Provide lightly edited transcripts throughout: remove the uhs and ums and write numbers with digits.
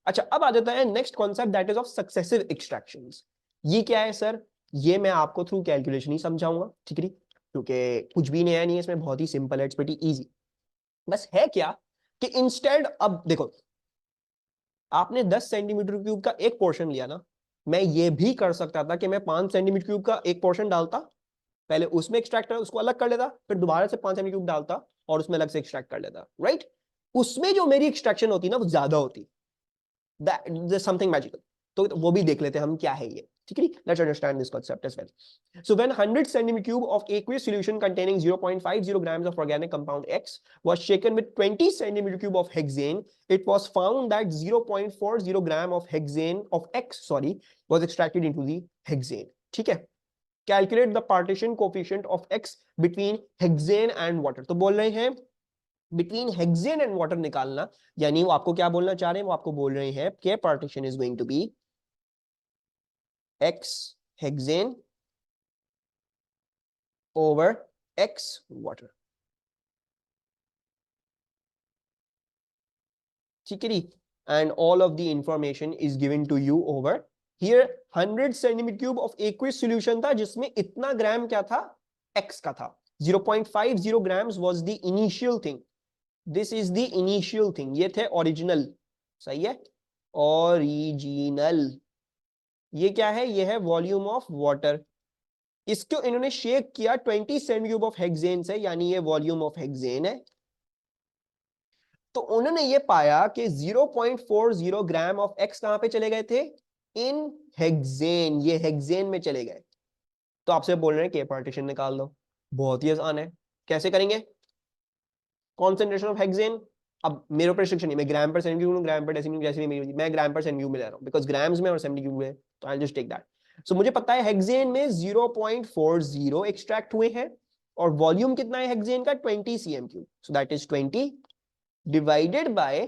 अच्छा, अब आ जाता है next concept, that is of successive extractions. ये क्या है सर? ये मैं आपको थ्रू कैलकुलेशन ही समझाऊंगा, ठीक है, क्योंकि कुछ भी नया नहीं है इसमें, बहुत ही सिंपल है, इट्स प्रीटी इजी। बस है क्या कि इंस्टेड, अब देखो, आपने 10 सेंटीमीटर क्यूब का एक पोर्शन लिया ना, मैं ये भी कर सकता था कि मैं 5 सेंटीमीटर क्यूब का एक पोर्शन डालता, पहले उसमें एक्सट्रैक्ट कर उसको अलग कर लेता, फिर दोबारा से 5 सेंटीमीटर क्यूब डालता और उसमें अलग से एक्सट्रैक्ट कर लेता, राइट? उसमें जो मेरी एक्सट्रैक्शन होती ना वो ज्यादा होती, दैट समथिंग मैजिकल। तो वो भी देख लेते हैं हम क्या है ये, ठीक है? Let's understand this concept as well. So when 100 centimeter cube of aqueous solution containing 0.50 grams of organic compound X was shaken with 20 centimeter cube of hexane, it was found that 0.40 gram of hexane of X, was extracted into the hexane. ठीक है? Calculate the partition coefficient of X between hexane and water. तो बोल रहे हैं between hexane and water निकालना, यानी वो आपको क्या बोलना चाह रहे हैं? वो आपको बोल रहे हैं कि partition is going to be X hexane over X water. ठीक है? And all of the information is given to you over here. 100 centimeter cube of aqueous solution था जिसमें इतना ग्राम क्या था? X का था. 0.50 grams was the initial thing. This is the initial thing. ये थे original. सही है? Original. ये क्या है? ये है वॉल्यूम ऑफ वाटर. इसको इन्होंने शेक किया 20 सेंटीमीटर क्यूब ऑफ हेक्सेन से, यानी ये वॉल्यूम ऑफ हेक्सेन है. तो उन्होंने ये पाया कि 0.40 ग्राम ऑफ एक्स कहां पे चले गए थे? इन हेक्सेन. ये हेक्सेन में चले गए. तो आपसे बोल रहे हैं के पार्टीशन निकाल दो. बहुत ही आसान है. कैसे करेंगे? Concentration of hexane. अब मेरे ऊपर रिस्ट्रिक्शन नहीं, मैं ग्राम पर सेंटीमीटर ग्राम पर डेसिमीटर जैसे भी, मैं ग्राम पर सेंटीमीटर में ले रहा हूं बिकॉज़ ग्राम्स में और सेंटीमीटर में, तो आई जस्ट टेक दैट. सो मुझे पता है हेक्सेन में 0.40 एक्सट्रैक्ट हुए हैं और वॉल्यूम कितना है हेक्सेन का? 20 cm3. So that is 20 divided by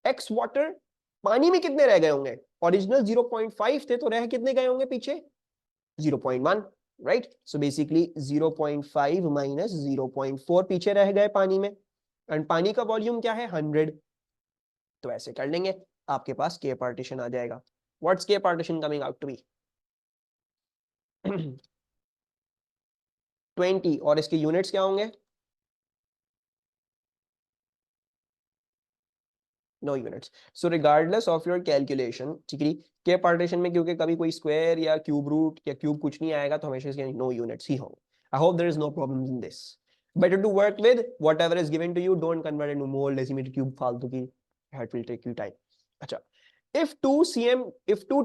x water. पानी में कितने रह गए होंगे? ओरिजिनल 0.5 थे, तो रह कितने गए होंगे पीछे? 0.1, राइट? सो बेसिकली 0.5 माइनस 0.4 पीछे रह गए पानी में. एंड पानी का वॉल्यूम क्या है? 100. तो ऐसे कर लेंगे, आपके पास के पार्टीशन आ जाएगा. What's K partition coming out to be? 20. और इसके यूनिट्स क्या होंगे? No units. So regardless of your calculation, ठीक है, के पार्टीशन में क्योंकि कभी कोई स्क्वायर या क्यूब रूट या क्यूब कुछ नहीं आएगा, तो हमेशा इसके नो यूनिट्स ही होंगे. I hope there is no problem in this. Better to work with whatever is given to you. Don't convert into mole, decimetre, cube, फालतू की. It will take you time. अच्छा, if 2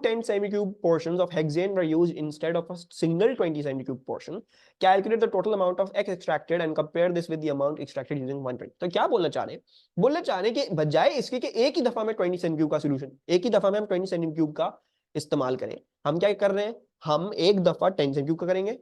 10 cm3 portions of hexane were used instead of a single 20 cm3 portion, calculate the total amount of X extracted and compare this with the amount extracted using 120. तो क्या बोलना चाह रहे हैं? बोलना चाह रहे हैं कि बजाय इसके कि एक ही दफा में 20 cm3 का सॉल्यूशन, एक ही दफा में हम 20 cm3 का इस्तेमाल करें, हम क्या कर रहे हैं? हम एक दफा 10 cm3 का करेंगे,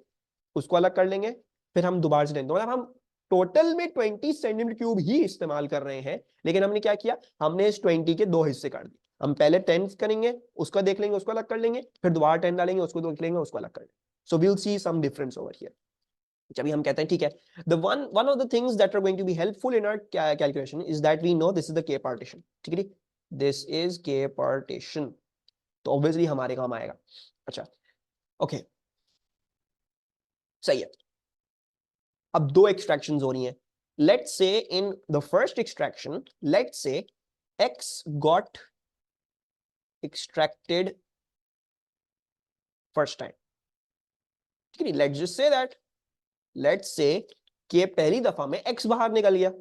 उसको अलग कर लेंगे, फिर हम दोबारा से 10, मतलब हम टोटल में 20 cm3 ही इस्तेमाल कर रहे हैं. लेकिन हमने क्या किया? हमने इस 20 के दो हिस्से कर दिए. हम पहले 10 करेंगे, उसका देख लेंगे, उसको अलग कर लेंगे, फिर दोबारा 10 डालेंगे, उसको देख लेंगे, उसको अलग कर लेंगे. So we will see some difference over here. जब हम कहते हैं ठीक है, the one of the things that are going to be helpful in our calculation is that we know this is the K partition. ठीक है, this is K partition, तो obviously हमारे काम आएगा. अच्छा, ओके, सही है. अब दो एक्सट्रैक्शंस हो रही हैं. Let's say in the first extraction, let's say x got extracted first time. ठीक है, let's just say that, let's say कि पहली दफा में x बाहर निकल गया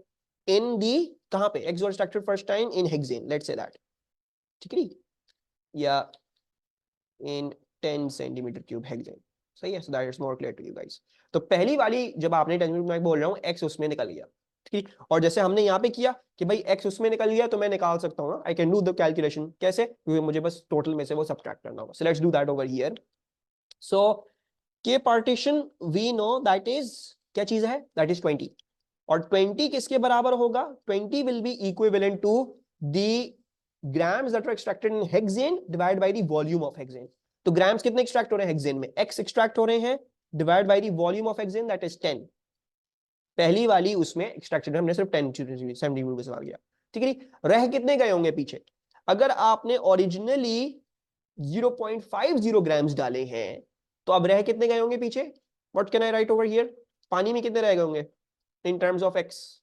in the, कहां पे? x got extracted first time in hexane, let's say that. ठीक है, या in 10 cm3 hexane. सही है. so that is more clear to you guys. तो पहली वाली जब आपने 10 cm, मैं बोल रहा हूं x उसमें निकल गया. ठीक है, और जैसे हमने यहाँ पे किया कि भाई x उसमें निकल गया, तो मैं निकाल सकता हूँ. I can do the calculation. कैसे? क्योंकि मुझे बस टोटल में से वो सब्ट्रैक्ट करना होगा. So let's do that over here. So K partition we know that is, क्या चीज है? That is 20. और 20 किसके बराबर होगा? 20 will be equivalent to the grams that are extracted in hexane divide by the volume of hexane. तो grams कितने extract हो रहे हैं हेक्सेन में? x एक्सट्रैक्ट हो रहे हैं, divide by the volume of hexane, that is 10. पहली वाली उसमें एक्सट्रैक्शन हमने सिर्फ 10 सेंटीमीटर से आ गया. ठीक है, रह कितने गए होंगे पीछे? अगर आपने ओरिजिनली 0.50 ग्राम्स डाले हैं तो अब रह कितने गए होंगे पीछे? What can I right over here? पानी में कितने रह गए होंगे in terms of x?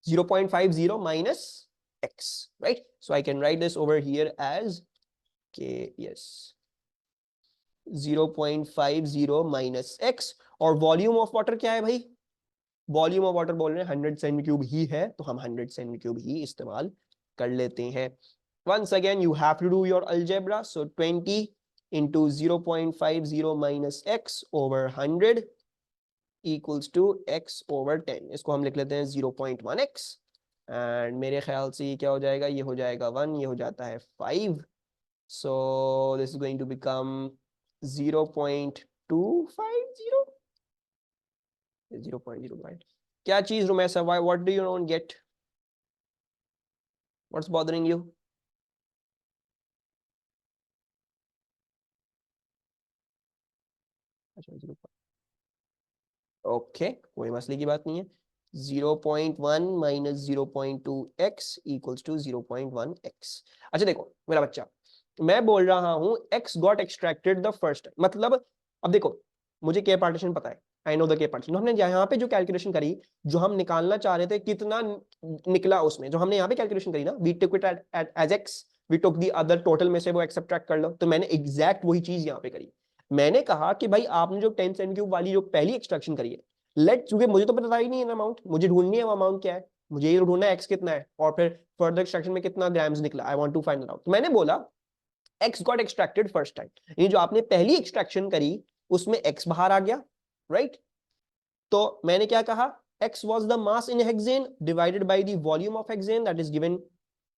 0.50 minus x, right? So I can write this over here as k, yes, 0.50 minus x. और वॉल्यूम ऑफ वाटर क्या है भाई? वॉल्यूम ऑफ वाटर बोल रहे हैं 100 सेंटीमीटर क्यूब ही है, तो हम 100 सेंटीमीटर क्यूब ही इस्तेमाल कर लेते हैं. Once again you have to do your algebra. So 20 into 0.50 minus x over 100 equals to x over 10. इसको हम लिख लेते हैं 0.1x. एंड मेरे ख्याल से ये क्या हो जाएगा? ये हो जाएगा 1, ये हो जाता है 5. So this is going to become 0.250. 0.05. क्या चीज Rumaisa? Why, what do you not get? What's bothering you? अच्छा 0. ओके, कोई मसले की बात नहीं है. 0.1 minus 0.2x equals to 0.1x. अच्छा देखो मेरा बच्चा, मैं बोल रहा हूं x got extracted the first, मतलब अब देखो मुझे के पार्टीशन पता है, I know the K partition. हमने यहाँ पे जो कैलकुलेशन करी, जो हम निकालना चाह रहे थे कितना निकला उसमें, जो हमने यहाँ पे कैलकुलेशन करी ना, we took it as x, we took the other total में से वो x सब्ट्रैक्ट कर लो, तो मैंने एग्जैक्ट वही चीज यहाँ पे करी. मैंने कहा कि भाई आपने जो 10 सेंट क्यूब वाली जो पहली एक्सट्रैक्शन करी है, लेट, चूंकि मुझे तो पता ही नहीं है अमाउंट, मुझे ढूंढनी है वो अमाउंट क्या है, मुझे ये ढूंढना है x कितना है और फिर फर्दर एक्सट्रैक्शन में कितना ग्राम्स निकला, I want to find it out. तो मैंने बोला x got extracted first time, ये जो आपने पहली एक्सट्रैक्शन करी उसमें x बाहर आ गया, राइट? तो मैंने क्या कहा? x was the mass in hexane divided by the volume of hexane that is given.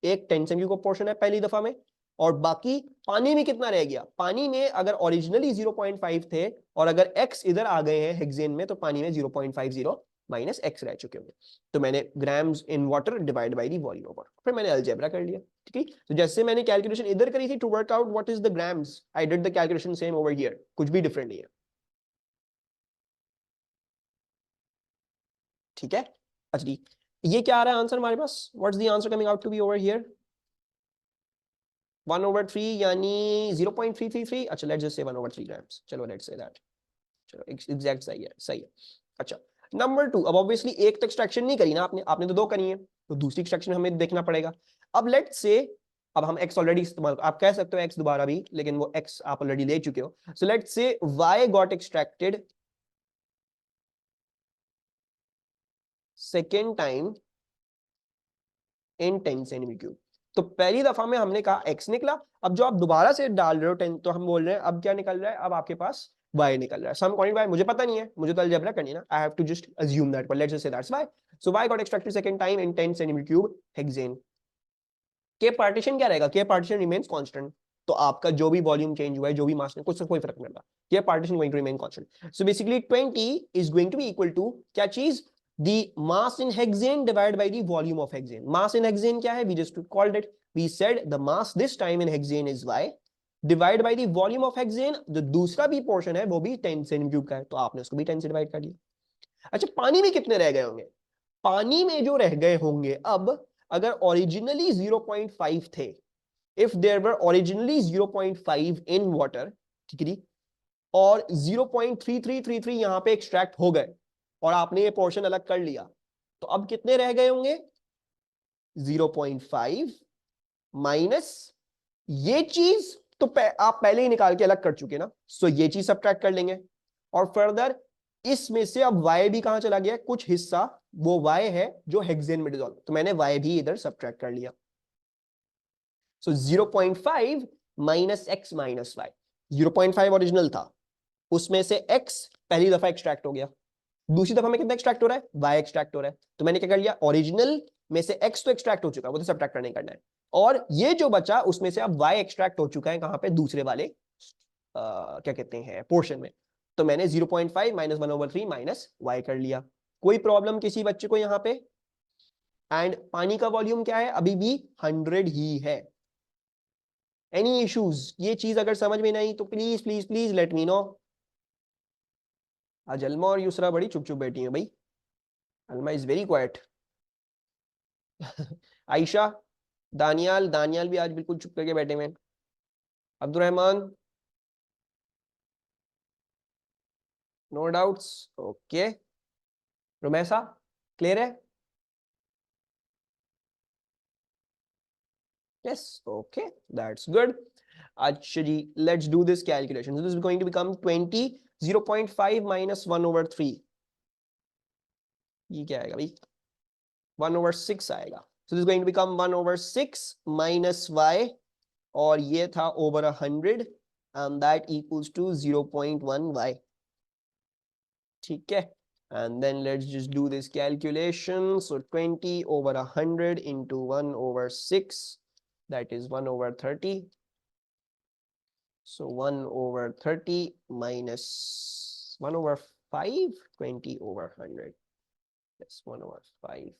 एक 10 सेंटीमीटर का पोर्शन है पहली दफा में, और बाकी पानी में कितना रह गया? पानी में अगर ओरिजिनली 0.5 थे और अगर x इधर आ गए हैं हेक्सेन में, तो पानी में 0.50 माइनस x रह चुके होंगे. तो मैंने grams in water divide by the volume of water, फिर मैंने अलजेब्रा कर लिया. ठीक है, तो जैसे मैंने कैलकुलेशन इधर करी थी to work out what is the grams, I did the calculation same over here, कुछ भी डिफरेंट नहीं है. ठीक है, अच्छा जी, ये क्या आ रहा है आंसर हमारे पास? What's the answer coming out to be over here? 1/3 यानी 0.333. अच्छा लेट्स जस्ट से 1/3 ग्राम्स, चलो लेट्स से दैट, चलो एग्जैक्ट सही है, सही है. अच्छा, नंबर 2, अब ऑब्वियसली एक तो एक्सट्रैक्शन नहीं करी ना आपने, आपने तो 2 करी है, तो दूसरी एक्सट्रैक्शन हमें देखना पड़ेगा. अब लेट्स से, अब हम x ऑलरेडी इस्तेमाल, आप कह सकते हो x दोबारा भी, लेकिन वो x आप ऑलरेडी ले चुके हो. So let's say y got extracted second time in 10 centimetre cube. तो पहली दफा में हमने कहा x निकला, अब जो आप दोबारा से डाल रहे हो 10, तो हम बोल रहे हैं अब क्या निकल रहा है? अब आपके पास y निकल रहा है. सम क्वांटिटी y मुझे पता नहीं है, मुझे तो अलजेब्रा करनी है ना, I have to just assume that, but let's just say that's y. So y got extracted second time in 10 centimetre cube hexane. K partition क्या रहेगा? के पार्टीशन रिमेन्स कांस्टेंट. तो आपका जो भी वॉल्यूम चेंज हुआ है, जो भी मास में, कुछ से कोई फर्क नहीं पड़ता, K partition going to remain constant. So basically 20 is going to be equal to क्या चीज? The mass in hexane divided by the volume of hexane. Mass in hexane क्या है? We just called it. We said the mass this time in hexane is y divided by the volume of hexane. जो दूसरा भी portion है वो भी 10 centimetre cube का है, तो आपने उसको भी 10 से डिवाइड कर दिया. अच्छा, पानी में कितने रह गए होंगे? पानी में जो रह गए होंगे, अब अगर ओरिजिनली 0.5 थे, if there were originally 0.5 in water, ठीक है, और 0.3333 यहां पे एक्सट्रैक्ट हो गए और आपने ये पोर्शन अलग कर लिया, तो अब कितने रह गए होंगे? 0.5 माइनस ये चीज, तो आप पहले ही निकाल के अलग कर चुके ना, सो ये चीज सब्ट्रैक्ट कर लेंगे. और फर्दर इसमें से अब y भी कहां चला गया? कुछ हिस्सा वो y है जो हेक्सेन में डिसॉल्व, तो मैंने y भी इधर सब्ट्रैक्ट कर लिया. सो 0.5 minus x minus y. 0.5 original था, उसमें से x पहली दफा एक्सट्रैक्ट हो गया, दूसरी दफा में कितना एक्सट्रैक्ट हो रहा है? y एक्सट्रैक्ट हो रहा है. तो मैंने क्या कर लिया? ओरिजिनल में से x तो एक्सट्रैक्ट हो चुका है, वो तो सब्ट्रैक्ट करने करना है, और ये जो बचा उसमें से अब y एक्सट्रैक्ट हो चुका है. कहां पे? दूसरे वाले क्या कहते हैं पोर्शन में. तो मैंने 0.5 माइनस 1/3 माइनस y कर लिया. कोई प्रॉब्लम किसी बच्चे को यहां पे? एंड पानी का वॉल्यूम क्या है? अभी भी 100 ही है. Any issues? ये चीज अगर समझ में नहीं तो please please please let me know. आज अलमा और यूसरा बड़ी चुप चुप बैठी है भाई. Alma is very quiet. Ayesha, Daniyal, Daniyal भी आज बिल्कुल चुप करके बैठे हुए हैं। Abdulrahman, no doubts, okay. Rumaisa, clear है? Yes, okay, that's good. Actually, let's do this calculation. So this is going to become 20, 0.5 minus 1 over 3. ये क्या आएगा भाई? 1 over 6 आएगा. So this is going to become 1 over 6 minus y, और ये था over 100, and that equals to 0.1 y. ठीक है? And then let's just do this calculation. So 20 over 100 into 1 over 6, that is 1 over 30. So 1 over 30 minus 1 over 5, 20 over 100. Yes, 1 over 5.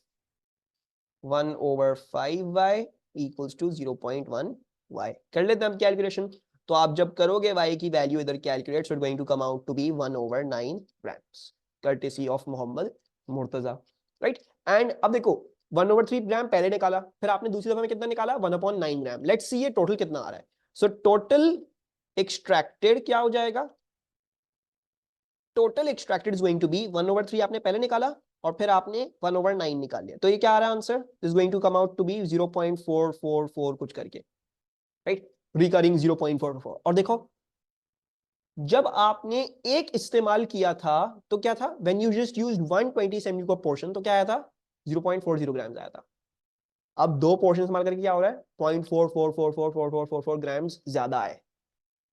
1 over 5y equals to 0.1 y. कर लेते हैं हम calculation. तो आप जब करोगे y की वैल्यू इधर calculate, so it's going to come out to be 1 over 9 grams. Courtesy of Mohammad Murtaza, right? And अब देखो 1 over 3 ग्राम पहले निकाला, फिर आपने दूसरी दफा में कितना निकाला? 1/9 ग्राम. लेट्स सी ये टोटल कितना आ रहा है. सो टोटल एक्सट्रैक्टेड क्या हो जाएगा? Total extracted is going to be 1 over 3 आपने पहले निकाला और फिर आपने 1 over 9 निकाल लिया, तो ये क्या आ रहा है answer? Is going to come out to be 0.444 कुछ करके, राइट? रिकरिंग 0.44. और देखो जब आपने एक इस्तेमाल किया था तो क्या था? When you just used 120 ml का पोर्शन, तो क्या आया था? 0.40 ग्राम्स आया था. अब दो पोर्शन इस्तेमाल करके क्या हो रहा है? 0.44444444 ग्राम्स ज्यादा आए,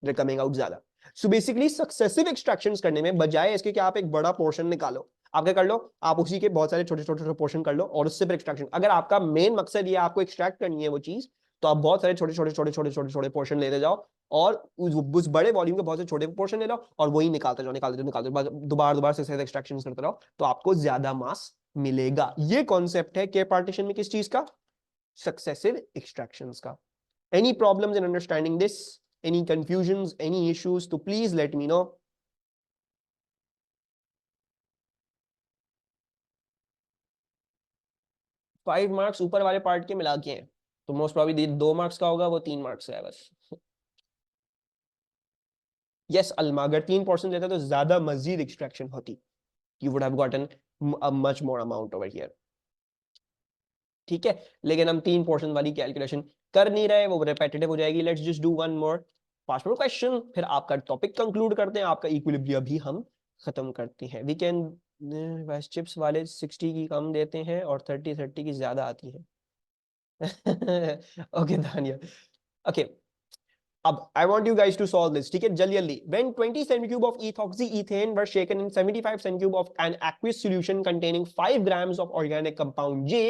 कमिंग आउट ज्यादा. सो बेसिकली सक्सेसिव एक्सट्रैक्शंस करने में बजाय इसके कि आप एक बड़ा पोर्शन निकालो, आप क्या कर लो? आप उसी के बहुत सारे छोटे छोटे पोर्शन कर लो और उससे फिर एक्सट्रैक्शन. अगर आपका मेन मकसद ये आपको एक्सट्रैक्ट करनी है वो चीज, तो आप बहुत सारे छोटे छोटे छोटे छोटे छोटे छोटे पोर्शन लेते जाओ और उस बड़े वॉल्यूम के बहुत से छोटे पोर्शन ले लो और वही निकालते जाओ निकालते जाओ निकालते जाओ, दोबारा दोबारा से एक्सट्रैक्शन करते रहो, तो आपको ज्यादा मास मिलेगा. ये कॉन्सेप्ट है के पार्टीशन में किस चीज का? सक्सेसिव एक्सट्रैक्शंस का. Any problems in understanding this? Any confusions, any issues? So please let me know. 5 marks ऊपर वाले पार्ट के मिला के हैं, तो मोस्ट प्रॉब्ली 2 marks का होगा, वो 3 marks का है बस. यस अल्मा, अगर 3% लेता तो ज्यादा मजीद एक्सट्रैक्शन होती. You would have gotten a much more amount over here. ठीक है, लेकिन हम 3 वाली कैलकुलेशन कर नहीं रहे, वो रिपीटेटिव हो जाएगी. Let's just do one more past more question, फिर आपका टॉपिक कंक्लूड करते हैं, आपका इक्विलिब्रियम भी हम खत्म करते हैं. वी कैन वैसे चिप्स वाले 60 की कम देते हैं और 30 की ज्यादा आती है. ओके दानिया, ओके. अब I want you guys to solve this. ठीक है, जल्दी जल्दी. When 20 cm³ of ethoxyethane were shaken in 75 cm³ of an aqueous solution containing 5 grams of organic compound J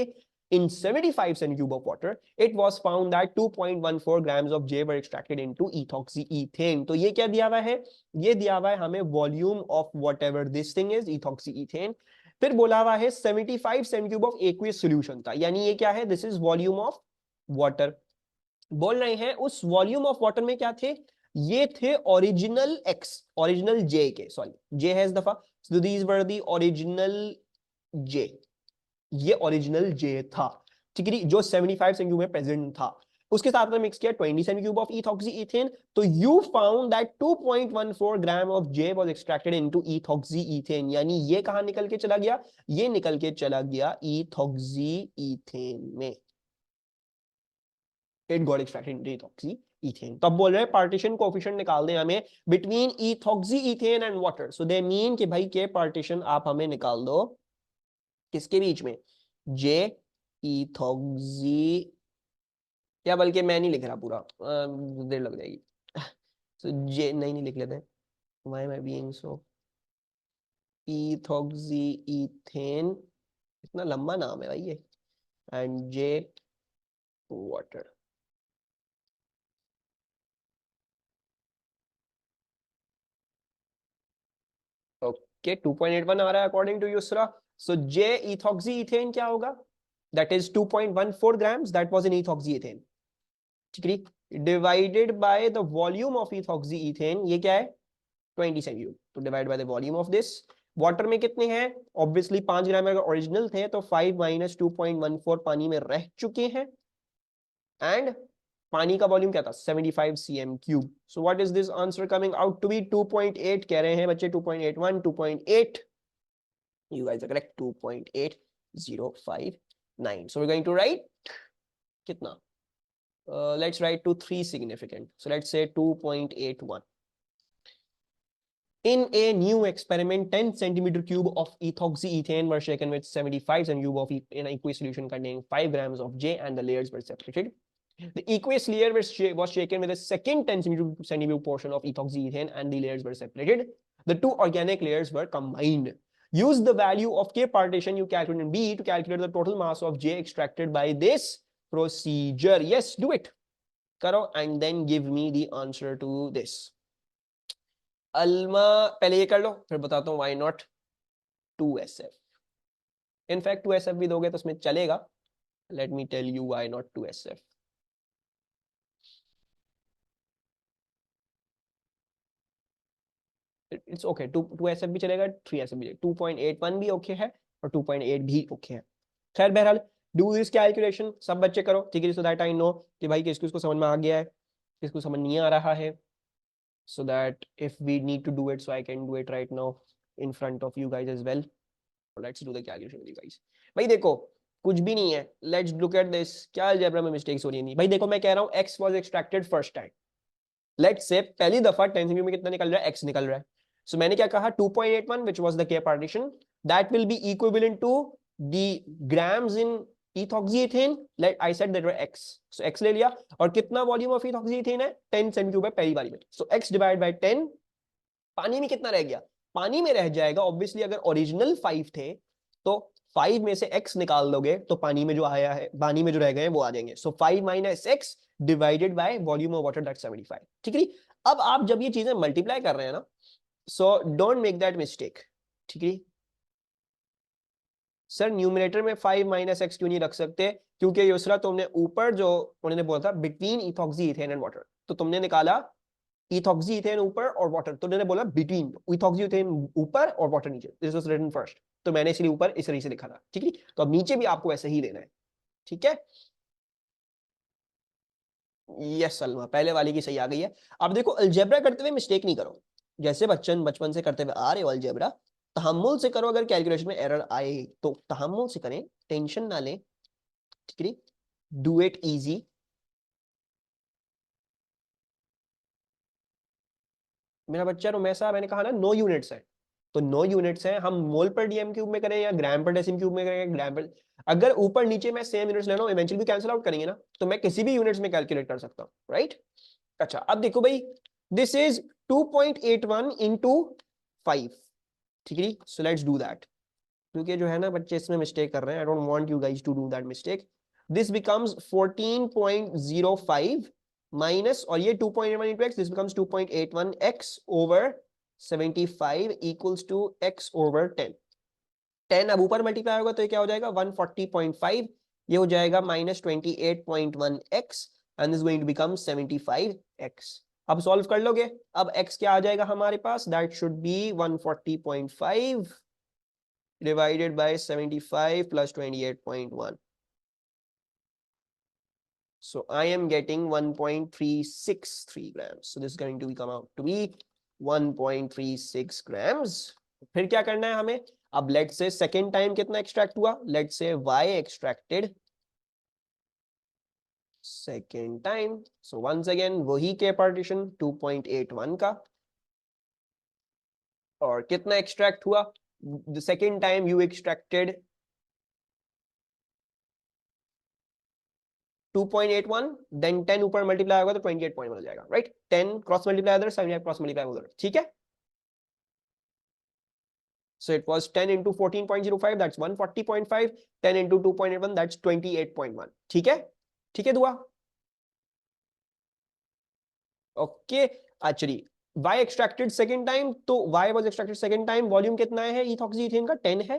in 75 cm³ of water, it was found that 2.14 grams of J were extracted into ethoxyethane. तो ये क्या दिया हुआ है? ये दिया हुआ है हमें volume of whatever this thing is, ethoxyethane. फिर बोला हुआ है 75 cm³ of aqueous solution था, यानी ये क्या है? This is volume of water. बोल रहे हैं उस वॉल्यूम ऑफ वाटर में क्या थे? ये थे ओरिजिनल एक्स, ओरिजिनल जे के, सॉरी जे है इस दफा, so these were the original J. ये ओरिजिनल जे था, ठीक है, जो 75 सेंटीग्रेड में प्रेजेंट था. उसके साथ में मिक्स किया 20 सेंटीग्रेड ऑफ इथॉक्सीइथेन, तो you found that 2.14 gram of J was extracted into ethoxyethane. यानी ये कहां निकल के चला गया? ये निकल के चला गया इथॉक्सीइथेन में. It got extracted into ethoxyethane. तो अब बोल रहे हैं पार्टीशन कोएफिशिएंट निकाल दें हमें between ethoxyethane and water. So they mean कि भाई के पार्टीशन आप हमें निकाल दो किसके बीच में? जे इथॉक्सी, या बल्कि मैं नहीं लिख रहा पूरा, देर लग जाएगी. सो जे नहीं लिख लेते. Why am I being so? Ethoxyethane, इतना लंबा नाम है भाई ये, एंड जे वाटर. ओके 2.81 आ रहा है according to Yusra. So J ethoxyethane क्या होगा? That is 2.14 grams, that was in ethoxyethane, ठीक है, divided by the volume of ethoxyethane. ये क्या है? 20 सेंटीग्रेड. तो divide by the volume of this. Water में कितने हैं? ऑब्वियसली 5 ग्राम अगर ओरिजिनल थे तो 5 - 2.14 पानी में रह चुके हैं. एंड पानी का वॉल्यूम क्या था 75 cm cube. So what is this answer coming out to be 2.8 कह रहे हैं बच्चे 2.81 2.8. You guys are correct 2.8059. So we're going to write kitna? Let's write to 3 significant. So let's say 2.81. In a new experiment, 10 centimeter cube of ethoxyethane were shaken with 75 cm of in an aqueous solution containing 5 grams of J and the layers were separated. The aqueous layer was shaken with a second 10 centimeter portion of ethoxyethane and the layers were separated. The two organic layers were combined. Use the value of K partition you calculate in B to calculate the total mass of J extracted by this procedure. Yes, do it. Karo and then give me the answer to this. Alma पहले ये कर लो फिर बताता हूँ why not 2SF. In fact 2SF भी दोगे तो उसमें चलेगा. Let me tell you why not 2SF. It's okay. 2SF भी चलेगा 3SF भी चलेगा. 2.81 भी ओके है और 2.8 भी ओके है. खैर बहरहाल डू दिस कैलकुलेशन सब बच्चे करो ठीक है. सो दैट आई नो कि भाई किसको इसको समझ में आ गया है किसको समझ नहीं आ रहा है. So that if we need to do it, so I can do it right now in front of you guys as well. Let's do the calculation with you guys. भाई देखो कुछ भी नहीं है. Let's look at this. क्या algebra में mistakes हो रही है. भाई देखो मैं कह रहा हूँ x was extracted first time. Let's say पहली दफा 10 cm में कितना निकल रहा है x निकल रहा है. So मैंने क्या कहा 2.81 which was the K partition that will be equivalent to the grams in ethoxyethane. I said that were x. So x ले लिया और कितना वॉल्यूम ऑफ ethoxyethane है 10 cm क्यूब है पहली बारी में. So x divided by 10. पानी में कितना रह गया. पानी में रह जाएगा ऑब्वियसली अगर ओरिजिनल 5 थे तो 5 में से x निकाल दोगे तो पानी में जो आया है पानी में जो रह गए वो आ जाएंगे. So 5 minus x divided by volume of water that's 75. ठीक है. अब आप जब ये चीजें मल्टीप्लाई कर रहे हैं ना so don't make that mistake. ठीक है. सर न्यूमरेटर में 5 माइनस एक्स क्यों नहीं रख सकते. क्योंकि युसरा तुमने ऊपर जो उन्होंने बोला था बिटवीन इथॉक्सीइथेन एंड वाटर तो तुमने निकाला इथॉक्सीइथेन ऊपर और वाटर तो उन्होंने बोला बिटवीन इथॉक्सीइथेन ऊपर और वाटर नीचे. दिस वाज रिटन फर्स्ट तो मैंने इसलिए ऊपर इस तरीके से लिखा था. ठीक है. तो अब नीचे भी आपको ऐसे ही लेना है. ठीक है. यस सलमा पहले वाली की सही आ गई है. अब देखो अलजेब्रा करते हुए मिस्टेक नहीं करो. जैसे बचपन से करते हुए आ रहे हो अलजेब्रा तहम्मुल से करो. अगर कैलकुलेशन में एरर आए तो तहम्मुल से करें टेंशन ना लें. ठीक है. Do it easy. मेरा बच्चा रुमैसा मैंने कहा ना 9 यूनिट्स है तो 9 यूनिट्स हैं. हम मोल पर डीएम क्यूब में करें या ग्राम पर डेसिम क्यूब में करें ग्राम पर अगर ऊपर नीचे मैं सेम यूनिट्स ले रहा हूं इवेंचुअली कैंसिल आउट करेंगे ना तो मैं किसी भी यूनिट्स में कैलकुलेट कर सकता हूं. राइट. अच्छा अब देखो भाई दिस इज 2.81 into 5. ठीक है. सो लेट्स डू दैट. क्योंकि जो है ना बच्चे इसमें मिस्टेक कर रहे हैं. I don't want you guys to do that mistake. This becomes 14.05 minus और ये 2.81 into x this becomes 2.81 x over 75 equals to x over 10. 10 अब ऊपर मल्टीप्लाई होगा तो ये क्या हो जाएगा 140.5. ये हो जाएगा minus 28.1 x and this is going to become 75 x. अब सॉल्व कर लोगे. अब x क्या आ जाएगा हमारे पास. That should be 140.5 divided by 75 plus 28.1. So I am getting 1.363 grams. So this is going to come out to be 1.36 grams. फिर क्या करना है हमें. अब लेट से सेकेंड टाइम कितना एक्सट्रैक्ट हुआ. Let say y extracted second time. So once again वही K partition 2.81 का और कितना एक्सट्रैक्ट हुआ. The second time you extracted 2.81 then 10 ऊपर मल्टीप्लाई होगा तो 28.1 हो जाएगा. राइट. 10 क्रॉस मल्टीप्लाई उधर 75 क्रॉस मल्टीप्लाई उधर. ठीक है. So it was 10 into 14.05 that's 140.5. 10 into 2.81 that's 28.1. ठीक है. ठीक है दुआ. Okay. Actually y extracted second time तो y was extracted second time volume कितना है इथॉक्सीइथेन का 10 है.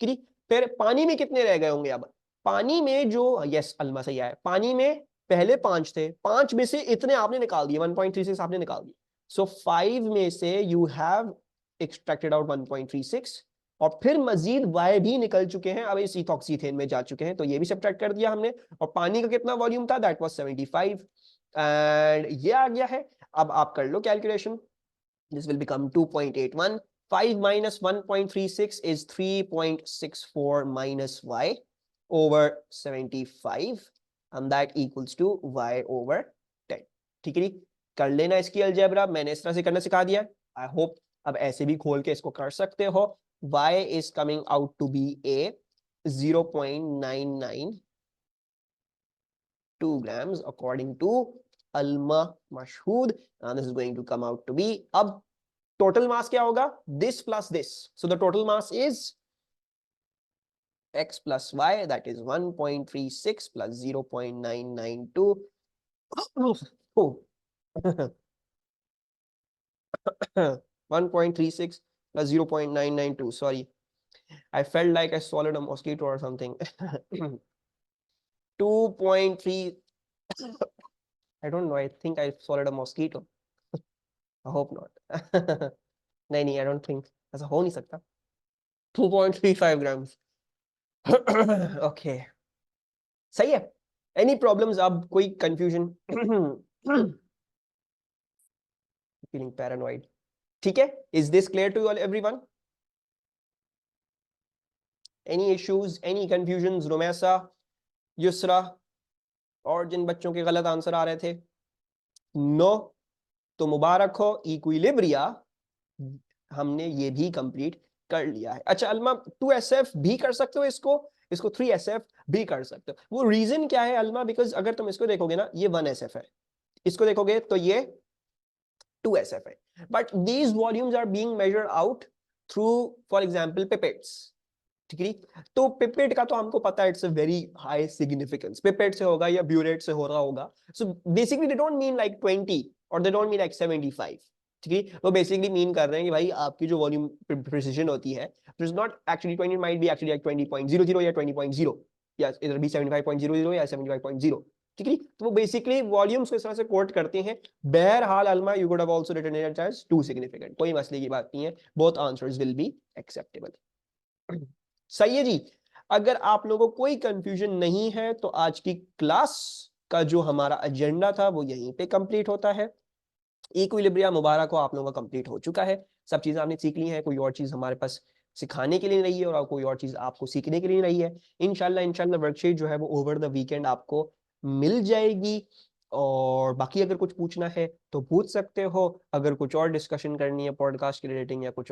ठीक है. फिर पानी में कितने रह गए होंगे. अब पानी में जो यस अल्मा सही है. पानी में पहले 5 थे 5 में से इतने आपने निकाल दिए 1.36 आपने निकाल दिए. सो 5 में से यू हैव extracted out 1.36 और फिर मजीद y भी निकल चुके हैं, अब इस इथॉक्सीथेन में जा चुके हैं, तो ये भी सब्ट्रैक्ट कर दिया हमने। और पानी का कितना वॉल्यूम था, दैट वाज 75 एंड ये आ गया है। अब आप कर लो calculation, this will become 2.81, 5 minus 1.36 is 3.64 minus y over 75 and that equals to y over 10। ठीक है जी, कर लेना इसकी अलजेब्रा, मैंने इस तरह से करना सिखा दिया। आई होप अब ऐसे भी खोल के इसको कर सकते हो। y is coming out to be a 0.992 grams according to Alma Mashhood and this is going to come out to be, अब total mass क्या होगा, this plus this, so the total mass is x plus y, that is 1.36 plus 0.992 oh 1.36 plus 0.992, sorry, I felt like I swallowed a mosquito or something 2.3 I don't know, I think I swallowed a mosquito, I hope not नहीं नहीं, I don't think ऐसा हो नहीं सकता। 2.35 grams okay सही है। Any problems, अब कोई कंफ्यूजन फीलिंग पैरानॉइड, ठीक है, is this clear to everyone, any issues, any confusion, Romaisa, Yusra और जिन बच्चों के गलत आंसर आ रहे थे, नो तो मुबारक हो, इक्विलिब्रिया हमने ये भी कंप्लीट कर लिया है। अच्छा अल्मा 2SF भी कर सकते हो, इसको 3SF भी कर सकते हो। वो रीजन क्या है अल्मा, बिकॉज अगर तुम इसको देखोगे ना, ये 1SF है, इसको देखोगे तो ये 2SF है, but these volumes are being measured out through for example pipettes, ठीक है। तो पिपेट का तो हमको पता है it's a very high significance, pipette से होगा या ब्यूरेट से हो रहा होगा, so basically they don't mean like 20 और दे डोंट मीन लाइक 75, ठीक है। वो बेसिकली मीन कर रहे हैं कि भाई आपकी जो वॉल्यूम प्रिसिजन होती है, it is not actually 20, might be actually like 20.00 या 20.0 या इधर भी 75.00 या 75.0, ठीक है। तो वो बेसिकली वॉल्यूम्स को इस तरह से कोट करते हैं। बहरहाल Alma you could have also written it as two significant, कोई मसले की बात नहीं है, both answers will be acceptable. सही है जी। अगर आप लोगों को कोई कंफ्यूजन नहीं है तो आज की क्लास का जो हमारा एजेंडा था वो यहीं पे कंप्लीट होता है। इक्विलिब्रिया मुबारक हो, आप लोगों का कंप्लीट हो चुका है, सब चीजें आपने सीख ली हैं, कोई और चीज हमारे पास सिखाने के लिए नहीं है और कोई और चीज आपको सीखने के लिए नहीं है। इंशाल्लाह वर्कशीट जो है वो ओवर द वीकेंड आपको मिल जाएगी। और बाकी अगर कुछ पूछना है तो पूछ सकते हो, अगर कुछ और डिस्कशन करनी है पॉडकास्ट के रिलेटिंग या कुछ